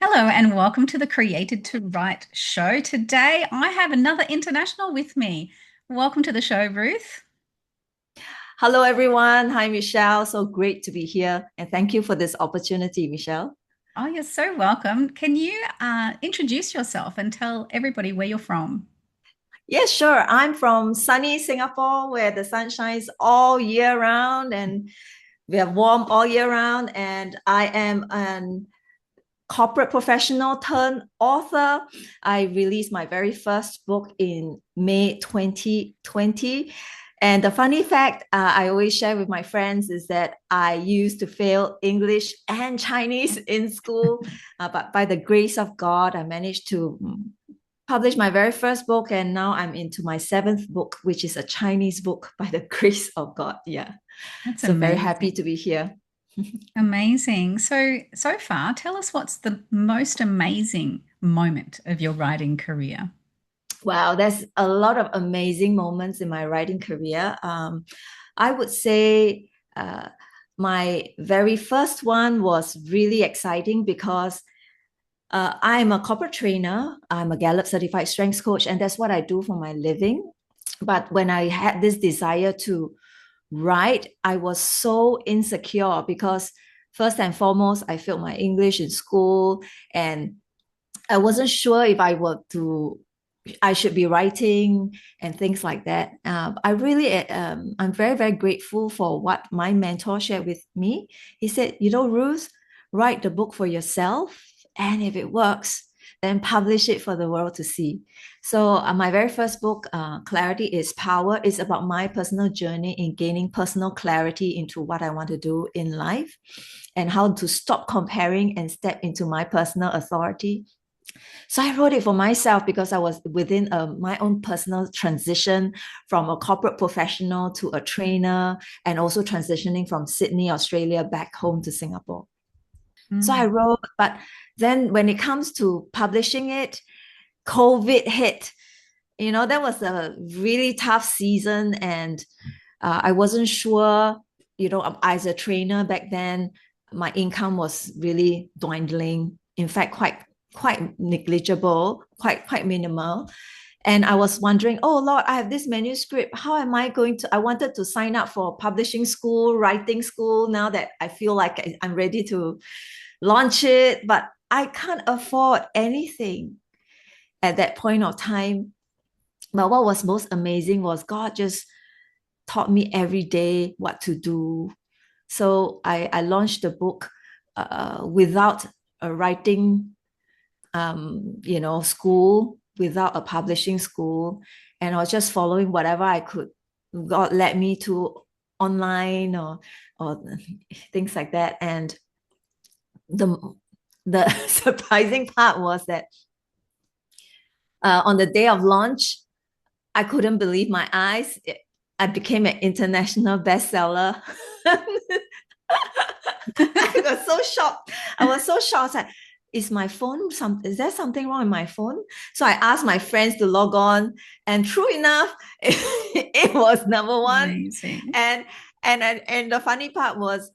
Hello and welcome to the Created to Write show. Today I have another international with me. Welcome to the show, Ruth. Hello, everyone. Hi, Michelle. So great to be here. And thank you for this opportunity, Michelle. Oh, you're so welcome. Can you introduce yourself and tell everybody where you're from? Yes, sure. I'm from sunny Singapore where the sun shines all year round and we are warm all year round. And I am an corporate professional turned author. I released my very first book in May 2020. And the funny fact I always share with my friends is that I used to fail English and Chinese in school. But by the grace of God, I managed to publish my very first book. And now I'm into my seventh book, which is a Chinese book by the grace of God. Yeah. That's So very happy amazing. to be here. Amazing. So far, tell us what's the most amazing moment of your writing career? Wow, there's a lot of amazing moments in my writing career. I would say my very first one was really exciting because I'm a corporate trainer. I'm a Gallup certified strengths coach, and that's what I do for my living. But when I had this desire to write, I was so insecure because first and foremost, I failed my English in school, and I wasn't sure if I should be writing and things like that. I'm very, very grateful for what my mentor shared with me. He said, Ruth, write the book for yourself. And if it works, then publish it for the world to see. So, my very first book, Clarity is Power, is about my personal journey in gaining personal clarity into what I want to do in life and how to stop comparing and step into my personal authority. So I wrote it for myself because I was within my own personal transition from a corporate professional to a trainer and also transitioning from Sydney, Australia back home to Singapore. So I Mm. wrote, but then when it comes to publishing it, COVID hit. That was a really tough season and I wasn't sure, as a trainer back then, my income was really dwindling. In fact, quite negligible, quite minimal. And I was wondering, oh Lord, I have this manuscript. How am I going to? I wanted to sign up for publishing school, writing school now that I feel like I'm ready to launch it, but I can't afford anything at that point of time. But what was most amazing was God just taught me every day what to do. So I launched the book without a writing, school, without a publishing school, and I was just following whatever I could. God led me to online or things like that, and the the surprising part was that on the day of launch, I couldn't believe my eyes. I became an international bestseller. I was so shocked. I was so shocked. Like, is there something wrong with my phone? So I asked my friends to log on, and true enough, it was number one. Amazing. And and the funny part was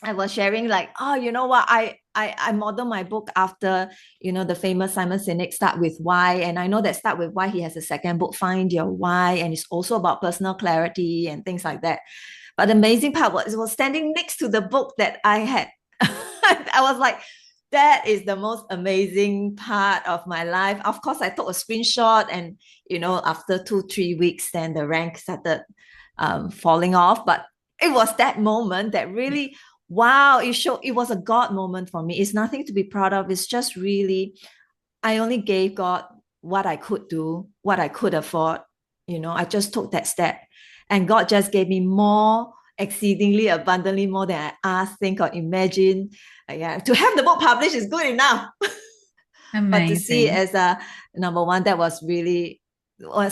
I was sharing like, oh, you know what? I model my book after, the famous Simon Sinek Start With Why. And I know that Start With Why, he has a second book, Find Your Why. And it's also about personal clarity and things like that. But the amazing part was it was standing next to the book that I had. I was like, that is the most amazing part of my life. Of course, I took a screenshot, and after 2, 3 weeks, then the rank started falling off. But it was that moment that Yeah. really, wow, it was a God moment for me. It's nothing to be proud of. It's just really, I only gave God what I could do, what I could afford. I just took that step. And God just gave me more, exceedingly abundantly more than I asked, think, or imagine. Yeah, to have the book published is good enough. But to see it Amazing. as a number one, that was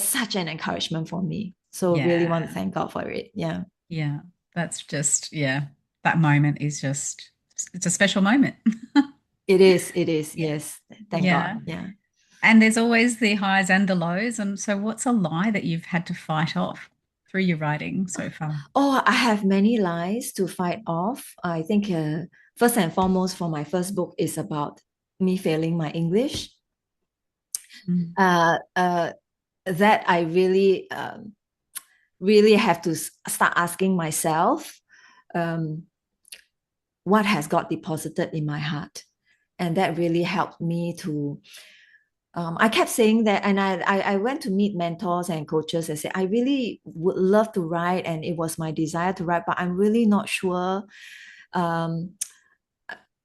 such an encouragement for me. So really want to Yeah. thank God for it. Yeah. Yeah. That's just, yeah, that moment is just, it's a special moment. It is, Yeah. yes. Thank Yeah. God. Yeah. And there's always the highs and the lows. And so, what's a lie that you've had to fight off through your writing so far? Oh, I have many lies to fight off. I think first and foremost for my first book is about me failing my English. Mm. Uh, uh, that I really have to start asking myself, um, what has God deposited in my heart? And that really helped me to I kept saying that, and I went to meet mentors and coaches and said, I really would love to write, and it was my desire to write, but I'm really not sure. Um,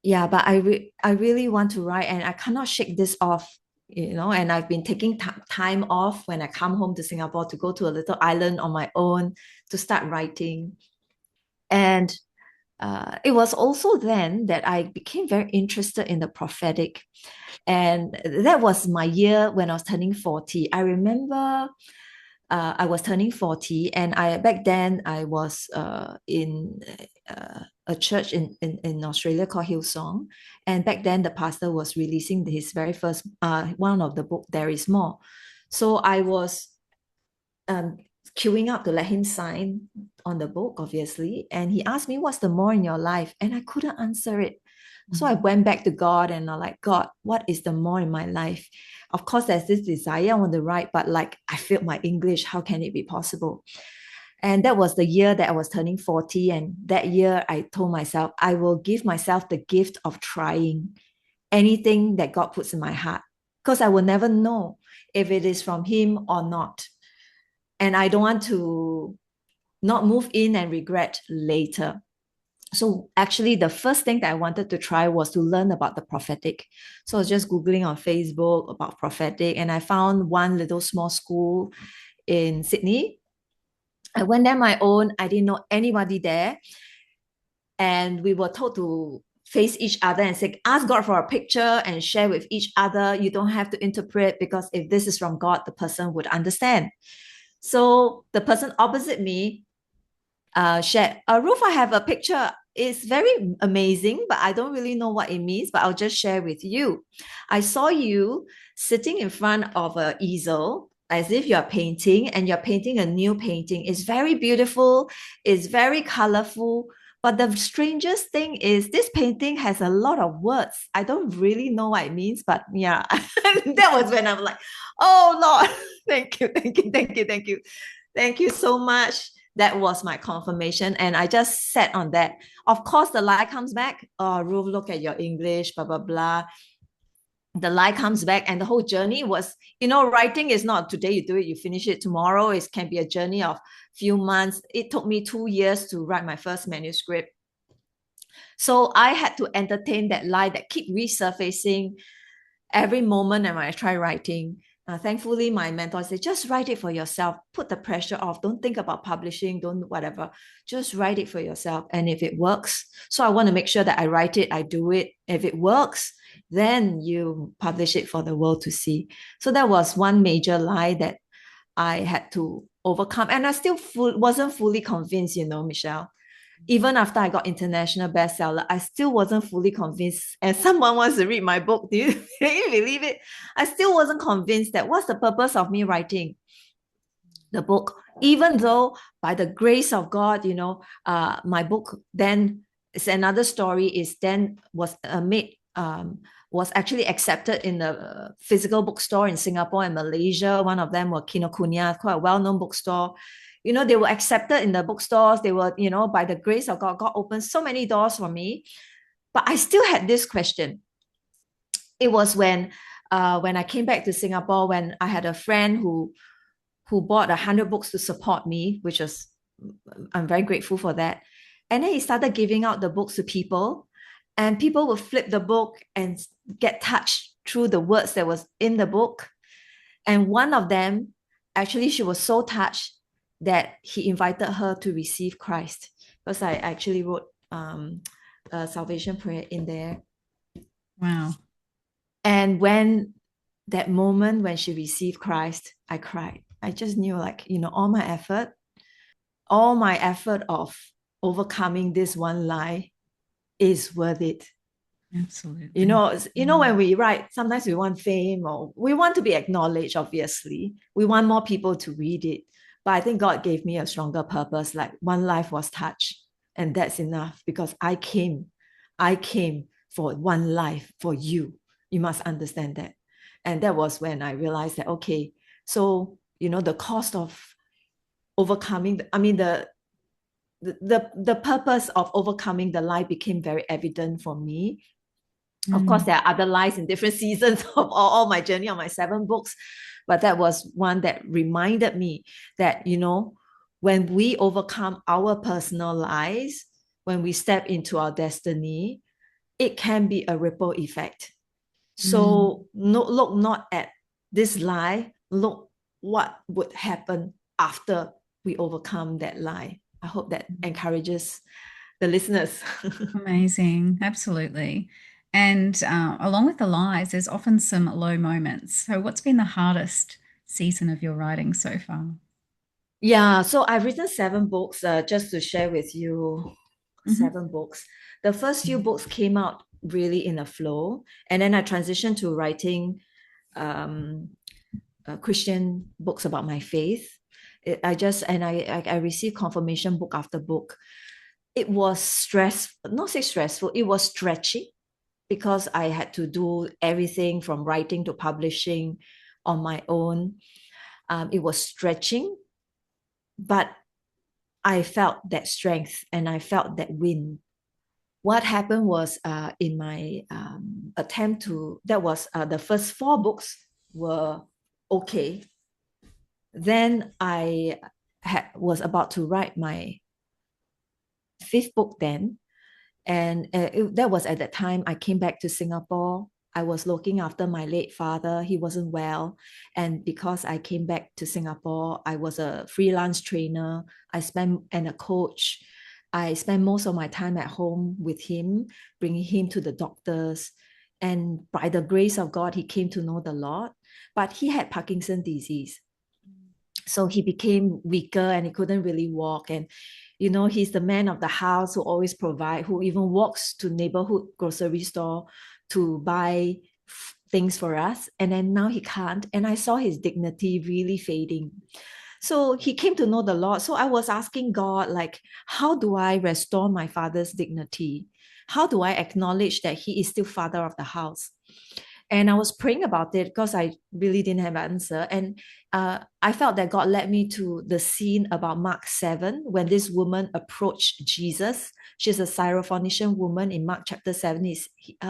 yeah, but I really want to write, and I cannot shake this off, And I've been taking time off when I come home to Singapore to go to a little island on my own to start writing. And it was also then that I became very interested in the prophetic. And that was my year when I was turning 40. I remember I was turning 40, and I back then I was in a church in Australia called Hillsong. And back then the pastor was releasing his very first one of the book, There Is More. So I was um, queuing up to let him sign on the book, obviously. And he asked me, what's the more in your life? And I couldn't answer it. So I went back to God and I'm like, God, what is the more in my life? Of course, there's this desire I want to write, but like I failed my English. How can it be possible? And that was the year that I was turning 40. And that year I told myself, I will give myself the gift of trying anything that God puts in my heart, because I will never know if it is from Him or not. And I don't want to not move in and regret later. So actually, the first thing that I wanted to try was to learn about the prophetic. So I was just Googling on Facebook about prophetic, and I found one little small school in Sydney. I went there my own. I didn't know anybody there. And we were told to face each other and say, ask God for a picture and share with each other. You don't have to interpret, because if this is from God, the person would understand. So the person opposite me shared, Ruth, I have a picture. It's very amazing, but I don't really know what it means, but I'll just share with you. I saw you sitting in front of an easel as if you're painting, and you're painting a new painting. It's very beautiful, it's very colorful. But the strangest thing is, this painting has a lot of words. I don't really know what it means, but yeah, that was when I'm like, oh Lord, thank you, thank you, thank you, thank you. Thank you so much. That was my confirmation. And I just sat on that. Of course, the lie comes back. Oh, Ruth, look at your English, blah, blah, blah. The lie comes back, and the whole journey was, writing is not today you do it, you finish it tomorrow. It can be a journey of few months. It took me 2 years to write my first manuscript. So I had to entertain that lie that keep resurfacing every moment when I try writing. Thankfully, my mentor said, just write it for yourself. Put the pressure off. Don't think about publishing. Don't whatever. Just write it for yourself. And if it works, so I want to make sure that I write it, I do it. If it works, then you publish it for the world to see. So that was one major lie that I had to overcome. And I still wasn't fully convinced, Michelle. Even after I got international bestseller, I still wasn't fully convinced. And someone wants to read my book. Do you, can you believe it? I still wasn't convinced that what's the purpose of me writing the book, even though by the grace of God, my book then is another story, is then was made was actually accepted in the physical bookstore in Singapore and Malaysia. One of them were Kinokuniya, quite a well-known bookstore. They were accepted in the bookstores. They were, by the grace of God, God opened so many doors for me. But I still had this question. It was when I came back to Singapore, when I had a friend who bought 100 books to support me, which was, I'm very grateful for that. And then he started giving out the books to people, and people would flip the book and get touched through the words that was in the book. And one of them, actually, she was so touched that he invited her to receive Christ, because I actually wrote a salvation prayer in there. Wow. And when that moment when she received Christ, I cried. I just knew, all my effort of overcoming this one lie is worth it. Absolutely. When we write, sometimes we want fame, or we want to be acknowledged, obviously. We want more people to read it. But I think God gave me a stronger purpose, like one life was touched, and that's enough, because I came for one life, for you. You must understand that. And that was when I realized that, okay, so, the cost of overcoming, I mean, the purpose of overcoming the lie became very evident for me. Of course, Mm. there are other lies in different seasons of all my journey on my 7 books, but that was one that reminded me that, when we overcome our personal lies, when we step into our destiny, it can be a ripple effect. Mm. So no, look not at this lie, look what would happen after we overcome that lie. I hope that encourages the listeners. Amazing. Absolutely. And along with the lies, there's often some low moments. So, what's been the hardest season of your writing so far? Yeah, so I've written 7 books, just to share with you, Hmm. 7 books. The first few books came out really in a flow, and then I transitioned to writing um, Christian books about my faith. I received confirmation book after book. It was not say stressful, it was stretchy because I had to do everything from writing to publishing on my own. It was stretching, but I felt that strength and I felt that win. What happened was, in my attempt to, that was the first 4 books were okay. Then was about to write my 5th book then. And that was at that time I came back to Singapore. I was looking after my late father. He wasn't well. And because I came back to Singapore, I was a freelance trainer. And a coach. I spent most of my time at home with him, bringing him to the doctors. And by the grace of God, he came to know the Lord. But he had Parkinson's disease. So he became weaker and he couldn't really walk. And he's the man of the house who always provide, who even walks to neighborhood grocery store to buy things for us. And then now he can't, and I saw his dignity really fading. So he came to know the Lord. So I was asking God, like, how do I restore my father's dignity? How do I acknowledge that he is still father of the house? And I was praying about it because I really didn't have an answer. And I felt that God led me to the scene about Mark 7 when this woman approached Jesus. She's a Syrophoenician woman in Mark chapter 7.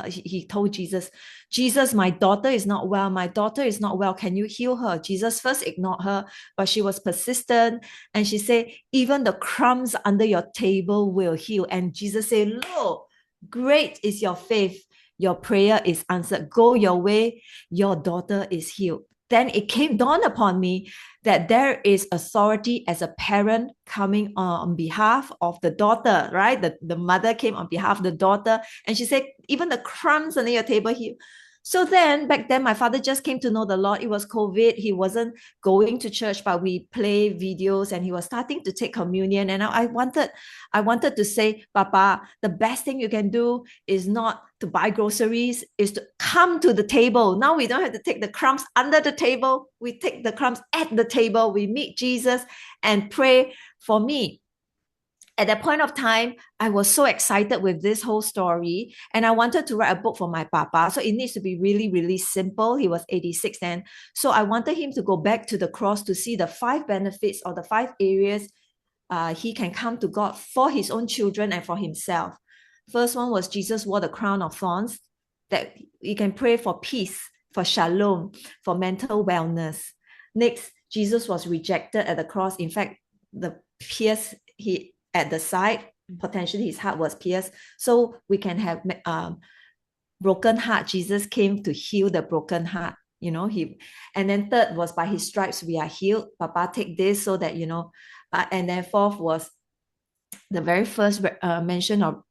He told Jesus, Jesus, my daughter is not well. My daughter is not well. Can you heal her? Jesus first ignored her, but she was persistent. And she said, even the crumbs under your table will heal. And Jesus said, Lo, great is your faith. Your prayer is answered. Go your way. Your daughter is healed. Then it came dawn upon me that there is authority as a parent coming on behalf of the daughter, right? The mother came on behalf of the daughter, and she said, even the crumbs under your table here. So then, back then, my father just came to know the Lord. It was COVID. He wasn't going to church, but we play videos, and he was starting to take communion. And I wanted to say, Papa, the best thing you can do is not to buy groceries, is to come to the table. Now we don't have to take the crumbs under the table. We take the crumbs at the table. We meet Jesus and pray for me. At that point of time, I was so excited with this whole story, and I wanted to write a book for my papa. So it needs to be really, really simple. He was 86 then. So I wanted him to go back to the cross to see the 5 benefits or the 5 areas he can come to God for his own children and for himself. First one was Jesus wore the crown of thorns, that you can pray for peace, for shalom, for mental wellness. Next, Jesus was rejected at the cross. In fact, the pierce he at the side, potentially his heart was pierced. So we can have broken heart. Jesus came to heal the broken heart. And then third was by his stripes we are healed. Papa, take this so that and then fourth was the very first mention of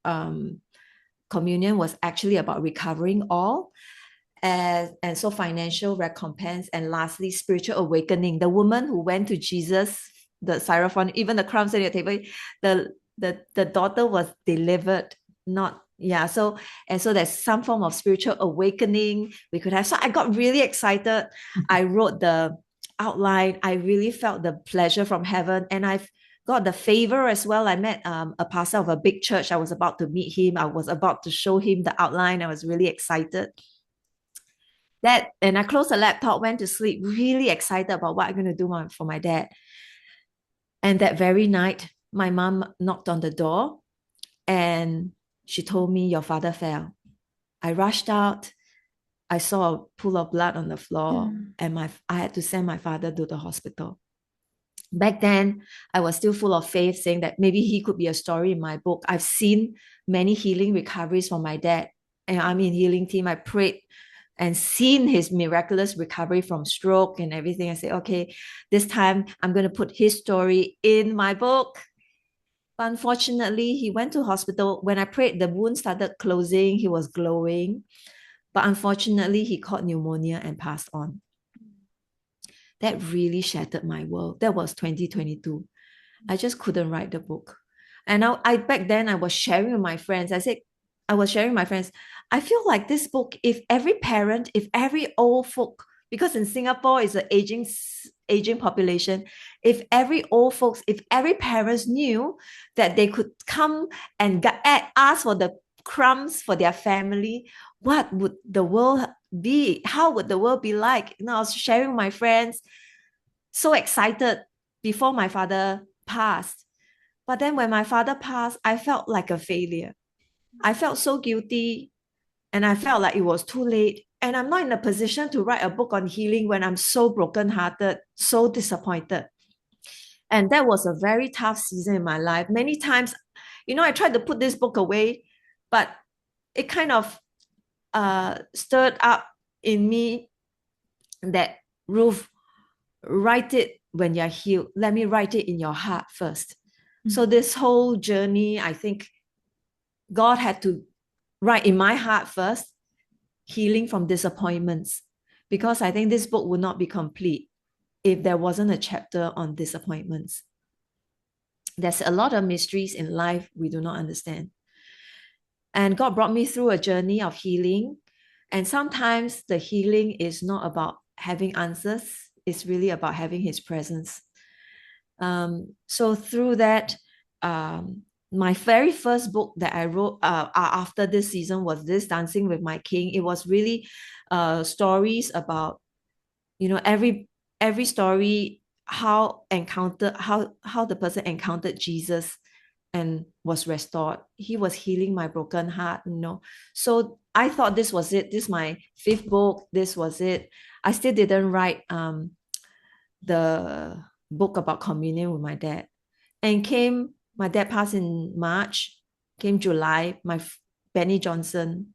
communion was actually about recovering all. And so financial recompense, and lastly spiritual awakening. The woman who went to Jesus, the Syrophon, even the crumbs on your table, the daughter was delivered. Not yeah so And so there's some form of spiritual awakening we could have. So I got really excited. I wrote the outline. I really felt the pleasure from heaven, and I've got the favor as well. I met a pastor of a big church. I was about to meet him. I was about to show him the outline. I was really excited. That, and I closed the laptop, went to sleep, really excited about what I'm going to do for my dad. And that very night, my mom knocked on the door and she told me, your father fell. I rushed out. I saw a pool of blood on the floor, Mm. and I had to send my father to the hospital. Back then, I was still full of faith, saying that maybe he could be a story in my book. I've seen many healing recoveries from my dad, and I'm in healing team. I prayed and seen his miraculous recovery from stroke and everything. I said, okay, this time I'm going to put his story in my book. But unfortunately, he went to hospital. When I prayed, the wound started closing. He was glowing. But unfortunately, he caught pneumonia and passed on. That really shattered my world. That was 2022. I just couldn't write the book. And I back then I was sharing with my friends. I was sharing with my friends. I feel like this book, if every parent, if every old folk, because in Singapore is an aging population, if every old folks, if every parents knew that they could come and ask for the crumbs for their family, what would the world be? How would the world be like? I was sharing with my friends, so excited before my father passed. But then when my father passed, I felt like a failure. I felt so guilty and I felt like it was too late. And I'm not in a position to write a book on healing when I'm so brokenhearted, so disappointed. And that was a very tough season in my life. Many times, I tried to put this book away, but it kind of stirred up in me that, Ruth, write it when you're healed. Let me write it in your heart first. So this whole journey, I think God had to write in my heart first, healing from disappointments, because I think this book would not be complete if there wasn't a chapter on disappointments. There's a lot of mysteries in life we do not understand. And God brought me through a journey of healing. And sometimes the healing is not about having answers, it's really about having His presence. So through that, my very first book that I wrote after this season was this Dancing with My King. It was really stories about, every story, how the person encountered Jesus and was restored. He was healing my broken heart. So I thought this was it. This is my fifth book. This was it. I still didn't write the book about communion with my dad. And my dad passed in March, came July, Benny Johnson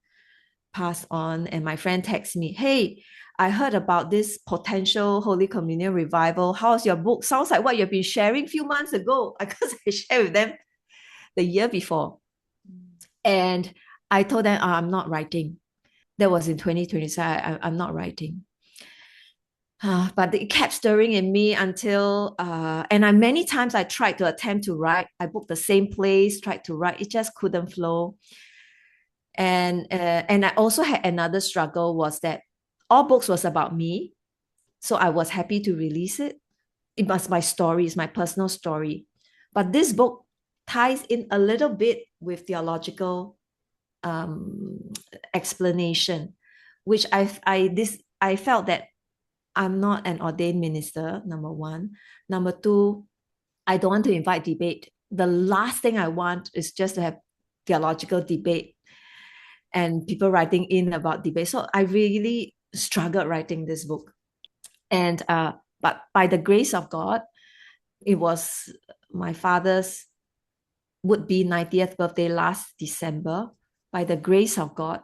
passed on, and my friend texted me, hey, I heard about this potential Holy Communion revival. How's your book? Sounds like what you've been sharing a few months ago, because I shared with them the year before. And I told them, I'm not writing. That was in 2020. So I'm not writing. But it kept stirring in me until, and many times I tried to attempt to write. I booked the same place, tried to write. It just couldn't flow. And I also had another struggle, was that all books was about me. So I was happy to release it. It was my story, it's my personal story. But this book ties in a little bit with theological explanation, which I felt that I'm not an ordained minister, number one. Number two, I don't want to invite debate. The last thing I want is just to have theological debate and people writing in about debate. So I really struggled writing this book. And but by the grace of God, it was my father's would-be 90th birthday last December. By the grace of God,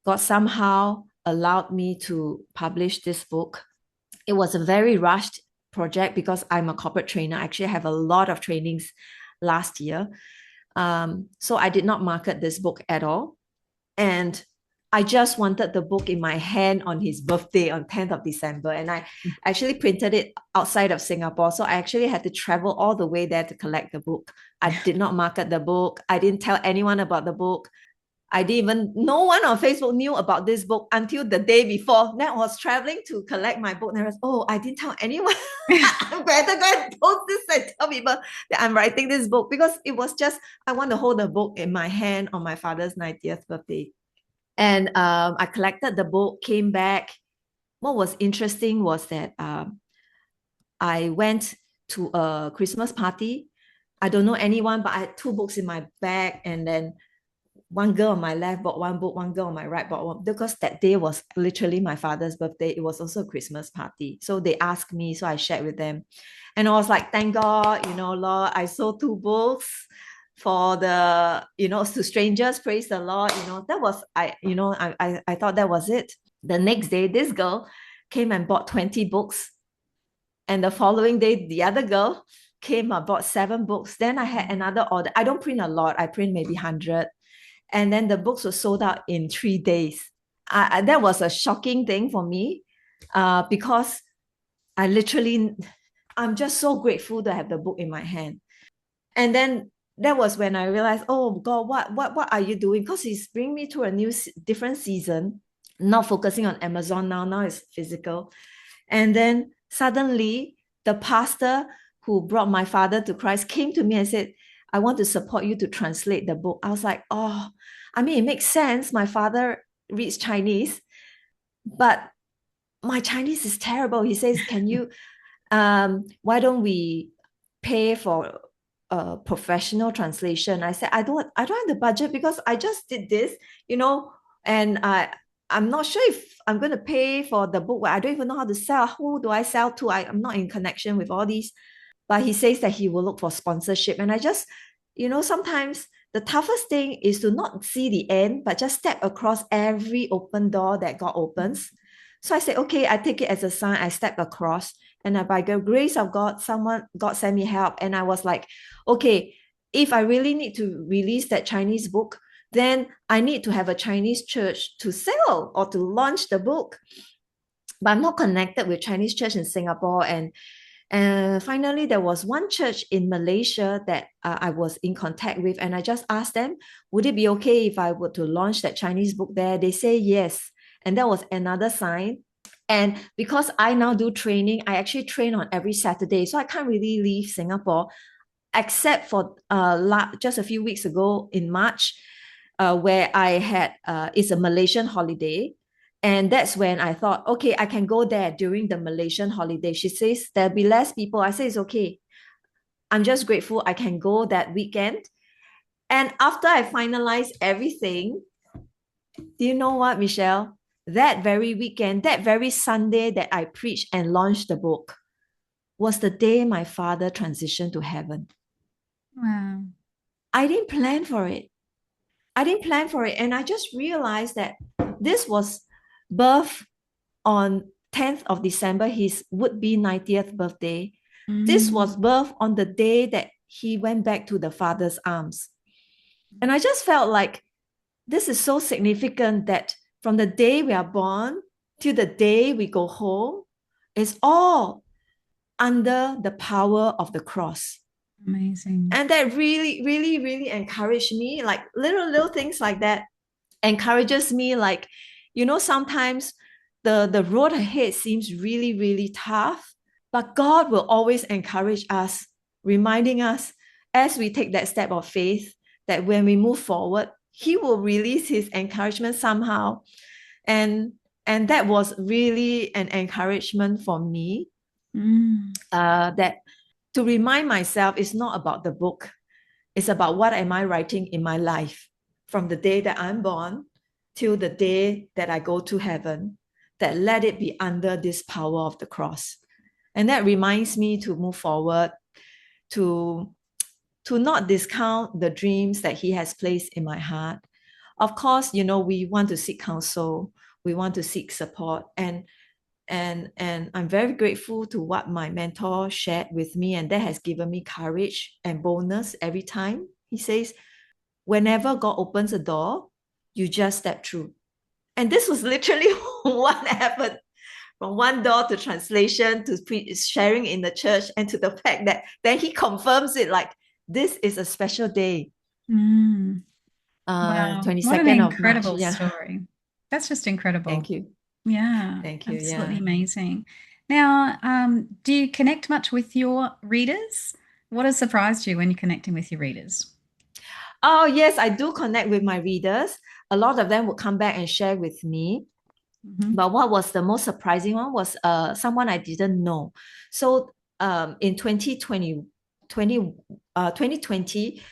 God somehow allowed me to publish this book. It was a very rushed project because I'm a corporate trainer. I actually have a lot of trainings last year. So I did not market this book at all. And I just wanted the book in my hand on his birthday on 10th of December. And I actually printed it outside of Singapore. So I actually had to travel all the way there to collect the book. I did not market the book. I didn't tell anyone about the book. No one on Facebook knew about this book until the day before. Then I was traveling to collect my book. And I was, I didn't tell anyone. I better go and post this and tell people that I'm writing this book, because it was just, I want to hold the book in my hand on my father's 90th birthday. And I collected the book, came back, what was interesting was that I went to a Christmas party. I don't know anyone, but I had two books in my bag, and then one girl on my left bought one book, one girl on my right bought one, because that day was literally my father's birthday. It was also a Christmas party. So they asked me, so I shared with them. And I was like, thank God, Lord, I sold two books for to strangers, praise the Lord. That was I thought that was it. The next day, this girl came and bought 20 books. And the following day, the other girl came and bought 7 books. Then I had another order. I don't print a lot. I print maybe 100. And then the books were sold out in 3 days. That was a shocking thing for me, because I literally, I'm just so grateful to have the book in my hand. And then that was when I realized, oh God, what are you doing? Because he's bringing me to a different season, not focusing on Amazon now. Now it's physical. And then suddenly, the pastor who brought my father to Christ came to me and said, I want to support you to translate the book. I was like, oh, I mean, it makes sense. My father reads Chinese, but my Chinese is terrible. He says, can you, why don't we pay for a professional translation? I said, I don't have the budget because I just did this, and I'm not sure if I'm going to pay for the book. I don't even know how to sell. Who do I sell to? I'm not in connection with all these. But he says that he will look for sponsorship. And I just, sometimes the toughest thing is to not see the end, but just step across every open door that God opens. So I said, okay, I take it as a sign. I step across. And by the grace of God, God sent me help. And I was like, okay, if I really need to release that Chinese book, then I need to have a Chinese church to sell or to launch the book. But I'm not connected with Chinese church in Singapore. And finally, there was one church in Malaysia that I was in contact with. And I just asked them, would it be okay if I were to launch that Chinese book there? They say yes. And that was another sign. And because I now do training, I actually train on every Saturday. So I can't really leave Singapore, except for just a few weeks ago in March, where I had, it's a Malaysian holiday. And that's when I thought, okay, I can go there during the Malaysian holiday. She says there'll be less people. I say it's okay. I'm just grateful I can go that weekend. And after I finalized everything, do you know what, Michelle? That very weekend, that very Sunday that I preached and launched the book was the day my father transitioned to heaven. Wow. I didn't plan for it. I didn't plan for it. And I just realized that this was birth on 10th of December, his would-be 90th birthday. This was Mm. birth on the day that he went back to the father's arms. And I just felt like this is so significant that from the day we are born till the day we go home, it's all under the power of the cross. Amazing. And that really, really, really encouraged me. Like little things like that encourages me. Like, sometimes the road ahead seems really, really tough, but God will always encourage us, reminding us as we take that step of faith that when we move forward, He will release His encouragement somehow. And and that was really an encouragement for me, Mm. that to remind myself it's not about the book, it's about what am I writing in my life from the day that I'm born till the day that I go to heaven, that let it be under this power of the cross. And that reminds me to move forward, to not discount the dreams that He has placed in my heart. Of course, we want to seek counsel, we want to seek support, and I'm very grateful to what my mentor shared with me, and that has given me courage and boldness every time. He says, whenever God opens a door, you just step through. And this was literally what happened, from one door to translation to sharing in the church, and to the fact that then he confirms it, like, this is a special day, Mm. Wow. What an 22nd of March. incredible Yeah. story. That's just Thank incredible. you. Yeah, Thank you. absolutely Yeah. amazing. Now, do you connect much with your readers? What has surprised you when you're connecting with your readers? Oh, yes, I do connect with my readers. A lot of them would come back and share with me. Mhm. But what was the most surprising one was someone I didn't know. So in 2020,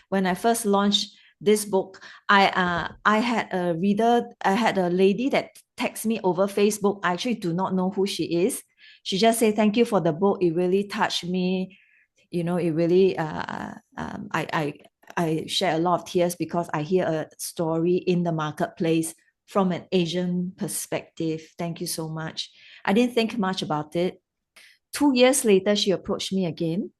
when I first launched this book, I had a reader, I had a lady that texted me over Facebook. I actually do not know who she is. She just said, "Thank you for the book. It really touched me. It really I share a lot of tears because I hear a story in the marketplace from an Asian perspective. Thank you so much." I didn't think much about it. 2 years later, she approached me again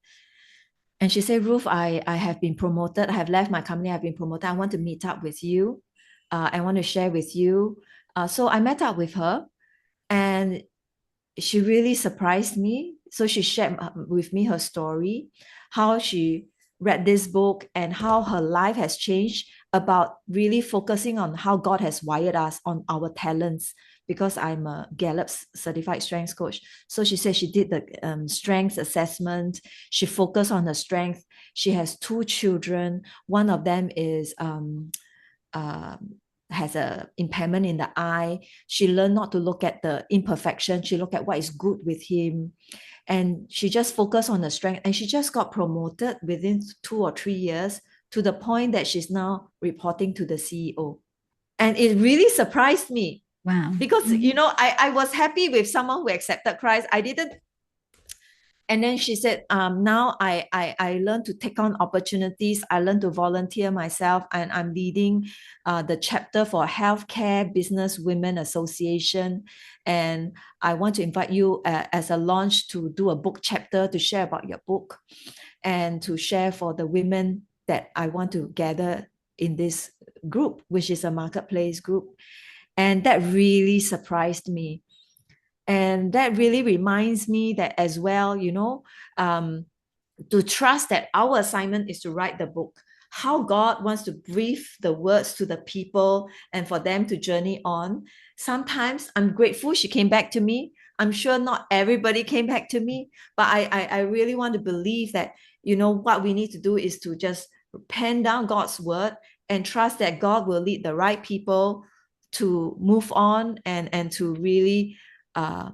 and she said, "Ruth, I have been promoted. I have left my company. I've been promoted. I want to meet up with you. I want to share with you." So I met up with her and she really surprised me. So she shared with me her story, how she read this book and how her life has changed about really focusing on how God has wired us on our talents. Because I'm a Gallup certified strengths coach. So she said she did the strengths assessment. She focused on her strength. She has two children. One of them is uh, has a impairment in the eye. She learned not to look at the imperfection. She looked at what is good with him. And she just focused on the strength. And she just got promoted within 2 or 3 years to the point that she's now reporting to the CEO. And it really surprised me Wow. because, I was happy with someone who accepted Christ. I didn't. And then she said, now I learned to take on opportunities. I learned to volunteer myself, and I'm leading the chapter for Healthcare Business Women Association. And I want to invite you as a launch to do a book chapter to share about your book and to share for the women that I want to gather in this group, which is a marketplace group. And that really surprised me. And that really reminds me that as well, to trust that our assignment is to write the book. How God wants to breathe the words to the people and for them to journey on. Sometimes I'm grateful she came back to me. I'm sure not everybody came back to me, but I really want to believe that, what we need to do is to just pen down God's word and trust that God will lead the right people to move on and to really uh,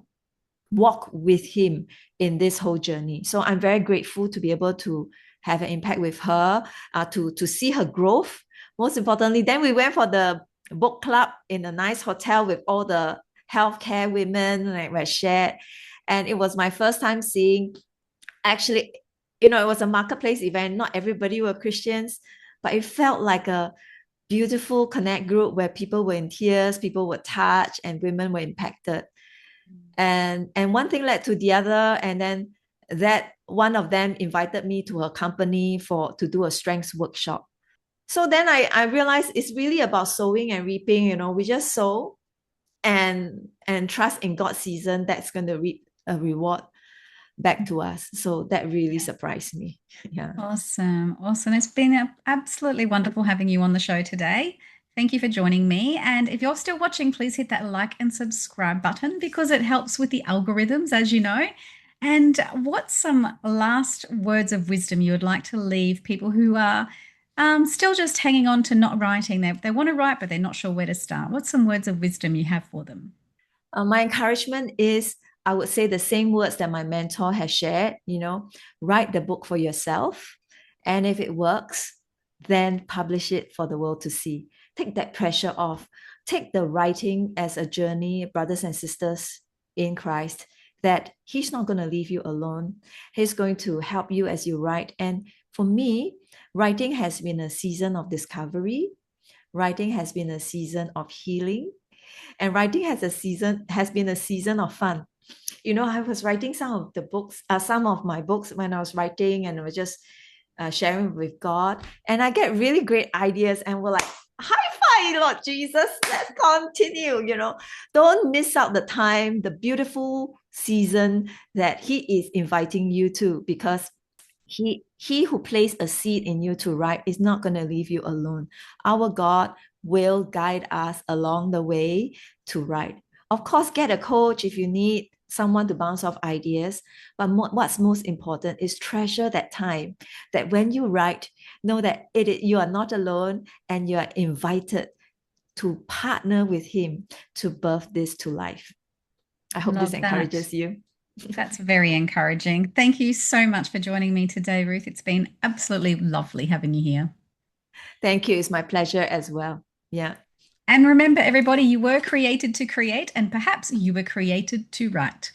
walk with him in this whole journey. So I'm very grateful to be able to have an impact with her, to see her growth. Most importantly, then we went for the book club in a nice hotel with all the healthcare women, like we shared. And it was my first time seeing, actually, it was a marketplace event. Not everybody were Christians, but it felt like a beautiful connect group where people were in tears, people were touched, and women were impacted. And one thing led to the other, and then that one of them invited me to her company to do a strengths workshop. So then I realized it's really about sowing and reaping. We just sow and trust in God's season that's going to reap a reward back to us. So that really surprised me. Yeah. Awesome. Awesome. It's been absolutely wonderful having you on the show today. Thank you for joining me. And if you're still watching, please hit that like and subscribe button because it helps with the algorithms, as you know. And what's some last words of wisdom you would like to leave people who are still just hanging on to not writing? They want to write, but they're not sure where to start. What's some words of wisdom you have for them? My encouragement is, I would say the same words that my mentor has shared, write the book for yourself. And if it works, then publish it for the world to see. Take that pressure off. Take the writing as a journey, brothers and sisters in Christ, that He's not going to leave you alone. He's going to help you as you write. And for me, writing has been a season of discovery. Writing has been a season of healing, and writing has been a season of fun. I was writing some of my books when I was writing, and I was just sharing with God, and I get really great ideas, and we're like, "High five, Lord Jesus! Let's continue." Don't miss out the time, the beautiful season that He is inviting you to, because he who placed a seed in you to write is not going to leave you alone. Our God will guide us along the way to write. Of course, get a coach if you need someone to bounce off ideas. But what's most important is treasure that time. That when you write, know that you are not alone and you are invited to partner with him to birth this to life. I hope this Love that. encourages you. That's very encouraging. Thank you so much for joining me today, Ruth. It's been absolutely lovely having you here. Thank you. It's my pleasure as well. Yeah. And remember, everybody, you were created to create, and perhaps you were created to write.